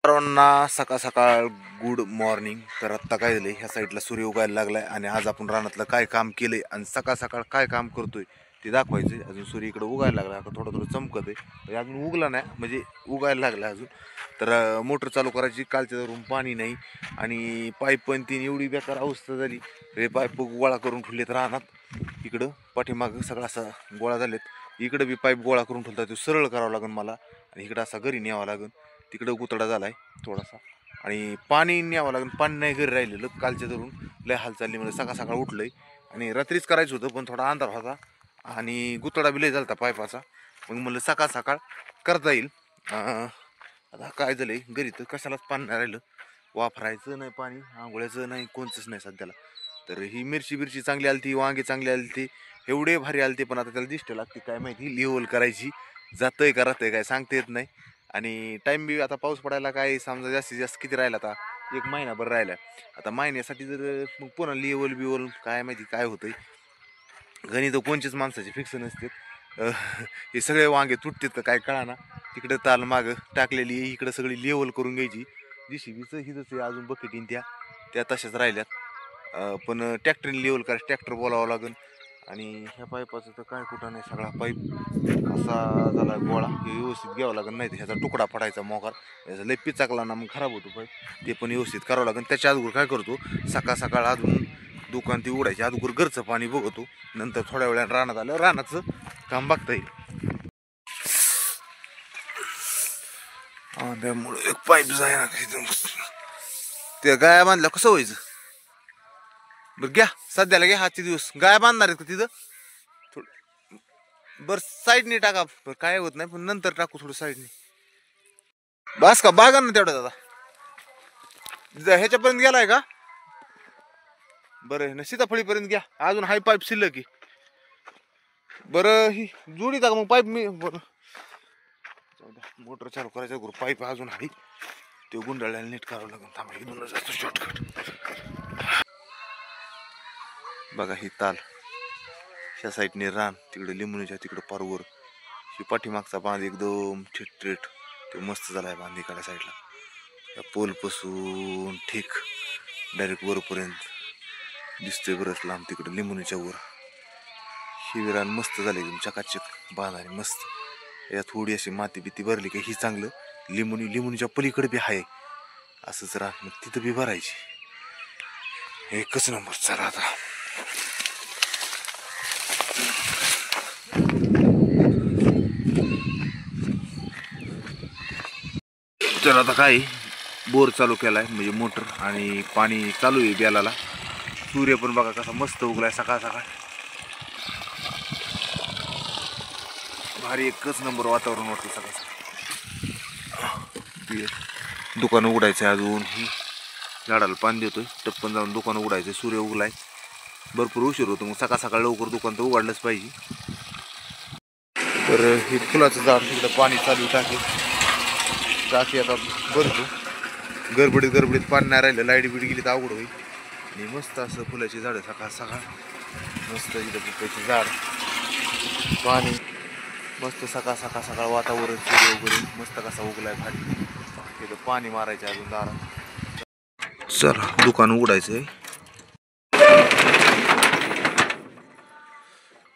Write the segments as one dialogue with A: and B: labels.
A: सर्वांना सकाळ सकाळ गुड मॉर्निंग. तर आत्ता काय झालं, ह्या साईडला सूर्य उगायला लागलाय आणि आज आपण रानातलं काय काम केलंय आणि सकाळ सकाळ काय काम करतोय ते दाखवायचंय. अजून सूर्य इकडे उगायला लागला, आता थोडं थोडं चमकत आहे, अजून उगला नाही म्हणजे उगायला लागला अजून. तर मोटर चालू करायची, कालच्या धरून पाणी नाही आणि पाईप पण तीन एवढी बेकार अवस्था झाली. हे पाईप गोळा करून ठेवलेत रानात, इकडं पाठीमागं सगळं असं गोळा झालेत. इकडं बी पाईप गोळा करून ठेवतात, तो सरळ करावा लागेल मला आणि इकडं असा घरी न्यावा लागेल. तिकडं गुतडा झालाय थोडासा आणि पाणी न्यावं लागेल. पाणी नाही घरी राहिलेलं, कालच्या धरून लय हाल चालली. म्हणजे सकाळ सकाळ उठलंय आणि रात्रीच करायचं होतं पण थोडा अंधार होता आणि गुतडा बी लय झालता पाईपाचा. मग म्हणलं सकाळ सकाळ करता येईल. आता काय झालंय, घरी तर कशालाच पाणी नाही राहिलं, वापरायचं नाही पाणी, आंघोळ्याचं नाही, कोणचंच नाही सध्याला. तर ही मिरची चांगली आलती, वांगे चांगली आलती, एवढे भारी आलते. पण आता त्याला दिष्ट लागते काय माहिती, लेवल करायची जातंय का राहतंय काय सांगता येत नाही. आणि टाइम बी आता पाऊस पडायला काय समजा जास्तीत जास्त किती राहिला, आता 1 महिनाभर राहिला. आता महिन्यासाठी जर मग पुन्हा लेवल बिवल काय माहिती काय होतंय. गणित कोणचेच माणसाचे फिक्स नसते. हे सगळे वांगे तुटतात का काय कळाना. तिकडे ताल मागं टाकलेली, इकडं सगळी लेवल करून घ्यायची. JCBचं हिजच आहे, अजून बकेटीन त्या तशाच राहिल्यात. पण ट्रॅक्टरने लेवल करायचं, ट्रॅक्टर बोलावं लागेल. आणि ह्या पाईपाचं तर काय कुठं नाही, सगळा पाईप असा झाला गोळा, हे व्यवस्थित घ्यावं लागेल. नाही तर ह्याचा तुकडा पडायचा मोकार, ह्याचा लय पिचाकला ना मग खराब होतो पाईप. ते पण व्यवस्थित करावं लागेल. त्याच्या अगोदर काय करतो, सकाळ सकाळ अजून दुकान ती उघडायची अगोदर घरचं पाणी बघतो, नंतर थोड्या वेळानं रानात आलं रानाचं काम बघता येईल. त्यामुळे एक पाईप जाय ना, ते गाया बांधल्या कसं व्हायचं बरं. घ्या सध्याला घ्या, आजचे दिवस गाया बांधणार आहेत का तिथं? बरं साईडने टाका, बरं काय होत नाही, पण नंतर टाकू थोडं साईडने. बस का बागा ना तेवढं दादा, ह्याच्यापर्यंत गेलाय का? बरं ना, सीताफळीपर्यंत घ्या, अजून हाय पाईप शिल्लक की. बरं ही जोडी टाका मग पाईप मी. बरं मोटर चालू करायचं गुरु, पाईप अजून आहे ते गुंडाळ्याला नीट करावं लागेल. थांबा इथून जातो शॉर्टकट. बघा ही ताल, ह्या साईडने रान, तिकडे लिंबणीच्या तिकडे पारवर, ही पाठीमागचा बांध एकदम ठेट ते मस्त झालाय बांध. इकडल्या साईडला पोलपासून ठीक डायरेक्ट वरपर्यंत दिसतोय बरंच लांब. तिकडे लिंबणीच्या वर ही रान मस्त झाले एकदम चकाचक बांधाने मस्त. या थोडी अशी माती बिती भरली की ही चांगलं. लिंबणीच्या पलीकडे बी आहे असंच रान, मग तिथं बी भरायची. एकच नंबर. चला आता तर आता काय बोर चालू केलाय म्हणजे मोटर, आणि पाणी चालू आहे बेलाला. सूर्य पण बघा कसा मस्त उगलाय सकाळ सकाळ, भारी एकच नंबर वातावरण वाटतं सकाळ सकाळ. दुकान उघडायचं आहे अजून, ही झाडाला पाणी देतोय, टप्पन जाऊन दुकान उघडायचं. सूर्य उगलाय, भरपूर उशीर होतो, मग सकाळ सकाळ लवकर दुकान तर उघडलंच पाहिजे. तर हे फुलाचं झाड तिकडं पाणी चालू टाकी आता भरतो. गडबडीत पाणी नाही राहिलं, लाईट बीट गेली तर अवघड होईल. आणि मस्त असं फुलाची झाडं सकाळ सकाळ, मस्त इथं पिकाची झाड, पाणी मस्त सकाळ सकाळ वातावरण. सूर्य वगैरे मस्त कसा उगलाय भारी. तिथं पाणी मारायचं अजून दारात. चला दुकान उघडायचंय.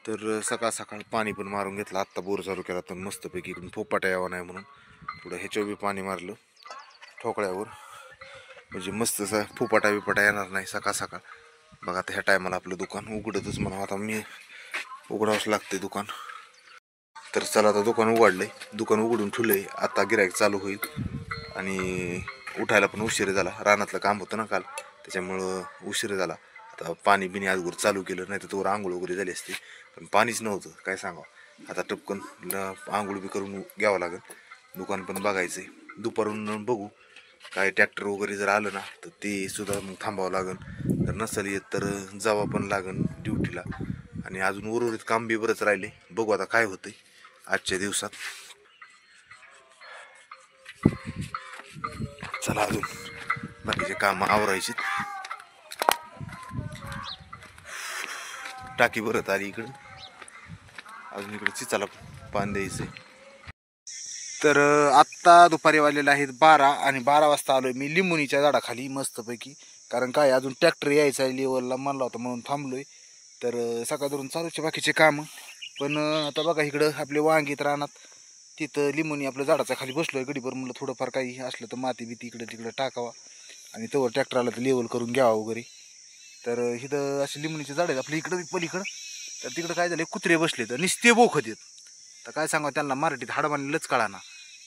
A: तर सकाळ सकाळ पाणी पण मारून घेतलं, आत्ता बोर चालू केला तर मस्तपैकी इकडून फोपाटा यावा नाही म्हणून थोडं ह्याच्यावर बी पाणी मारलं ठोकळ्यावर, म्हणजे मस्त असं फोपाटा बिपाटा येणार नाही सकाळ सकाळ. बघा आता ह्या टायमाला आपलं दुकान उघडतच म्हणा, आता मी उघडावंच लागते दुकान. तर चला आता दुकान उघडलंय, दुकान उघडून ठेवलंय, आता गिऱ्हाईक चालू होईल. आणि उठायला पण उशीर झाला, रानातलं काम होतं ना काल त्याच्यामुळं उशीर झाला. आता पाणी बिणी अगोदर चालू केलं, नाही तर तोवर आंघोळ वगैरे झाली असते, पण पाणीच नव्हतं काय सांगावं. आता टपकन आंघोळ बी करून घ्यावं लागेल. दुकान पण बघायचंय, दुपारून बघू काय ट्रॅक्टर वगैरे जर आलं ना तर ते सुद्धा मग थांबावं लागेल. तर नसेल येत तर जावं पण लागेल ड्युटीला. आणि अजून उर्वरित काम बी बरंच राहिले, बघू आता काय होतंय आजच्या दिवसात. चला अजून बाकीचे काम आवरायचे. टाकी भरत आली इकडं, अजून इकडे चिचाला पाणी द्यायचंय. तर आत्ता दुपारी वाजलेले आहेत 12 आणि 12 वाजता आलोय मी लिंबुनीच्या झाडाखाली मस्तपैकी. कारण काय अजून ट्रॅक्टर यायचा आहे लेवलला म्हणला होता म्हणून थांबलोय. तर सकाळ धरून चालूचे बाकीचे कामं. पण आता बघा इकडं आपले वांगीत रानात तिथं लिंबुनी आपल्या झाडाच्या खाली बसलोय गडीभर. म्हणलं थोडंफार काही असलं तर माती बिती इकडं तिकडं टाकावा आणि तवर ट्रॅक्टरला तर लेवल करून घ्यावा वगैरे. तर इथं असे लिंबुनीचे झाड आहेत आपल्या इकडं पलीकडं. तर तिकडं काय झालं कुत्रे बसले तर निस्ते बोखत येत. तर काय सांगा त्यांना मराठीत हाड बांधलेलंच कळाना.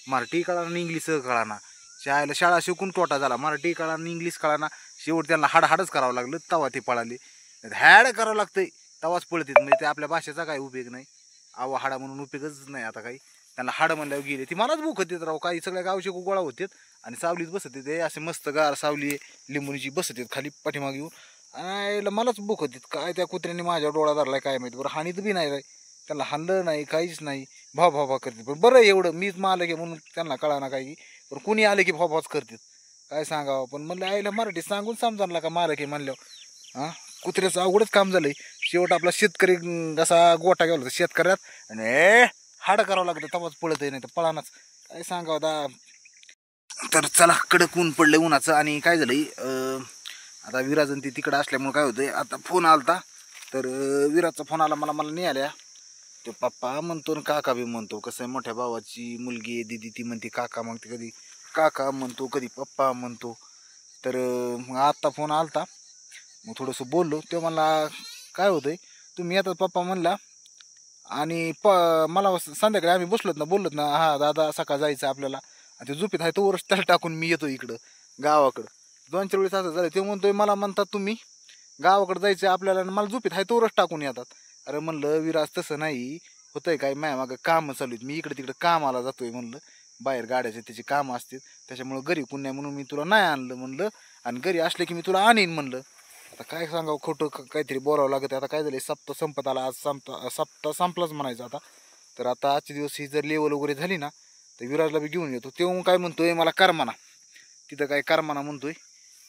A: मराठी कळाना आणि इंग्लिश कळाना. शाळा शिकून तोटा झाला. मराठी कळाना आणि इंग्लिश कळाना. शेवट त्यांना हाडच करावं लागलं तवा ते पळाले. हॅड करावं लागतंय तवाच पळतात. म्हणजे ते आपल्या भाषेचा काय उपयोग नाही. आवा हाडा म्हणून उपयोगच नाही आता काही. त्यांना हाड म्हणल्यावर गेले ती मलाच भूकत येत राव. काही सगळ्या गावचे गोळा होतात आणि सावलीत बसत येते असे मस्त गार सावली लिंबूची बसत येत खाली पाठीमाग येऊन. आणि मलाच भूकत येत. काय त्या कुत्र्याने माझ्या डोळा धरलाय काय माहिती. बरं हानीत बी नाही. त्यांना हाणलं नाही काहीच नाही. भाव करतात. पण बरं एवढं मीच मालक आहे म्हणून त्यांना कळा ना काही. पण कुणी आले की भावच करतात. काय सांगावं. पण म्हणलं आईला मराठी सांगून समजायला का मालक आहे म्हणल्यावर. हां कुत्र्याचं अवघडच काम झालंय. शेवट आपला शेतकरी असा गोटा गेला होता शेतकऱ्यात आणि हाड करावं लागतं तवाच पळत नाही तर पळानाच. काय सांगावं दा. तर चला कडक ऊन पडलं उन्हाचं. आणि काय झालंय आता विराजन ती तिकडं असल्यामुळे काय होतंय आता फोन आलता. तर विराजचा फोन आला मला नाही आल्या. ते पप्पा म्हणतो आणि काका बी म्हणतो. कसं आहे मोठ्या भावाची मुलगी आहे दिदी ती म्हणते काका मग ती कधी काका म्हणतो कधी पप्पा म्हणतो. तर मग आत्ता फोन आलता. मग थोडंसं बोललो. ते मला काय होतंय तुम्ही येतात पप्पा म्हणला. आणि मला संध्याकाळी आम्ही बसलोत ना बोललोत ना हा दादा सकाळ जायचं आपल्याला. आणि ते झोपेत आहे तोवरच त्याला टाकून मी येतो इकडं गावाकडं. 2-4 वेळेस असं झालं. ते म्हणतोय मला म्हणतात तुम्ही गावाकडे जायचं आपल्याला आणि मला झोपेत आहे तोवरच टाकून येतात. अरे म्हणलं विराज तसं नाही होतंय काय माया मागं कामं चालू आहेत. मी इकडे तिकडे कामाला जातोय म्हणलं. बाहेर गाड्याचे त्याची कामं असतील त्याच्यामुळं घरी कोण नाही म्हणून मी तुला नाही आणलं म्हणलं. आणि घरी असले की मी तुला आणीन म्हणलं. आता काय सांगावं खोटं काहीतरी बोलावं लागतं. आता काय झालं सप्ताह संपत आला. आज सप्ताह संपलाच म्हणायचं आता. तर आता आजचे दिवस ही जर लेवल वगैरे झाली ना तर विराजला बी घेऊन येतो. तेव्हा काय म्हणतोय मला करमाना तिथं काय करमाना म्हणतोय.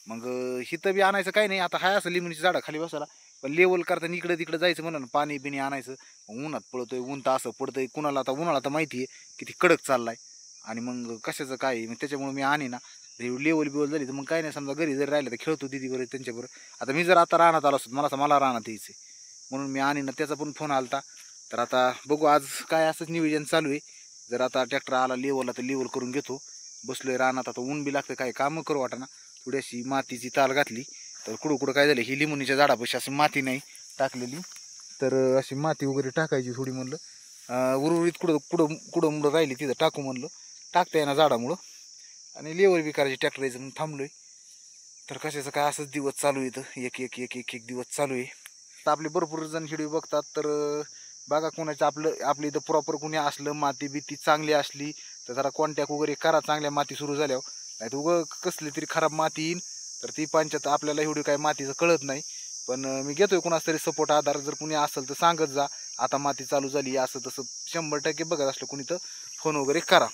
A: मग हिथं बी आणायचं काही नाही. आता हाय असं लिंबूची झाडं खाली बसायला. पण लेवल करताना इकडे तिकडे जायचं म्हणा पाणी बिणी आणायचं. उन्हात पळतोय ऊन तर असं पडतंय कुणाला आता उन्हाळा तर माहिती आहे किती कडक चाललाय. आणि मग कशाचं काय मग त्याच्यामुळे मी आणि ना लेवल बिवल झाली तर मग काय नाही. समजा घरी जर राहिलं तर खेळतो दिदी बरोबर त्यांच्याबरोबर. आता मी जर आता राहण्यात आलो असतो मला राहण्यात यायचं म्हणून मी आणि ना त्याचा पण फोन आलता. तर आता बघू आज काय असंच नियोजन चालू आहे. जर आता ट्रॅक्टर आला लेवलला तर लेवल करून घेतो. बसलोय रानात आता ऊन बी लागतं काय कामं करू वाटाना. थोडीशी मातीची ताल घातली. तर कुठं काय झालं ही लिंबुनीच्या झाडापाशी अशी माती नाही टाकलेली. तर अशी माती वगैरे टाकायची थोडी म्हणलं. उर्वरित कुठं मुळं राहिली तिथं टाकू म्हणलं. टाकता येणार झाडामुळं. आणि लेवल बी करायची ट्रॅक्टर यायचं म्हणून थांबलोय. तर कशाचं काय असंच दिवस चालू येतं. एक दिवस चालू आहे. तर आपले भरपूर जण व्हिडिओ बघतात. तर बघा कोणाचं आपलं इथं प्रॉपर कोणी असलं माती बिती चांगली असली तर जरा कॉन्टॅक्ट वगैरे करा. चांगल्या माती सुरू झाल्यावर नाही तर उगं कसली तरी खराब माती येईन. तर ती पंचायत आपल्याला एवढी काय मातीचं कळत नाही. पण मी घेतोय कोणाच तरी सपोर्ट आधार जर कुणी असेल तर सांगत जा. आता माती चालू झाली असं तसं 100% बघत असलं कुणी तर फोन वगैरे करा.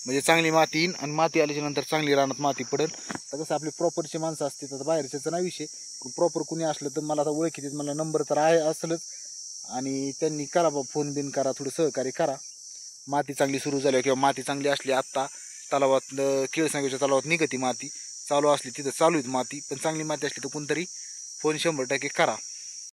A: म्हणजे चांगली माती येईन आणि माती आल्याच्या नंतर चांगली रानात माती पडेल. तर कसं आपली प्रॉपरची माणसं असते तर बाहेरच्याचा नाही विषय. प्रॉपर कुणी असलं तर मला आता ओळखीत मला नंबर तर आहे असलंच. आणि त्यांनी करा बा फोन बिन करा थोडं सहकार्य करा. माती चांगली सुरू झाली किंवा माती चांगली असली आत्ता तलावात केळसांगीच्या तलावात निघती माती चालू असली तिथं चालू आहेत माती. पण चांगली माती असली तर कोणतरी फोन 100% करा.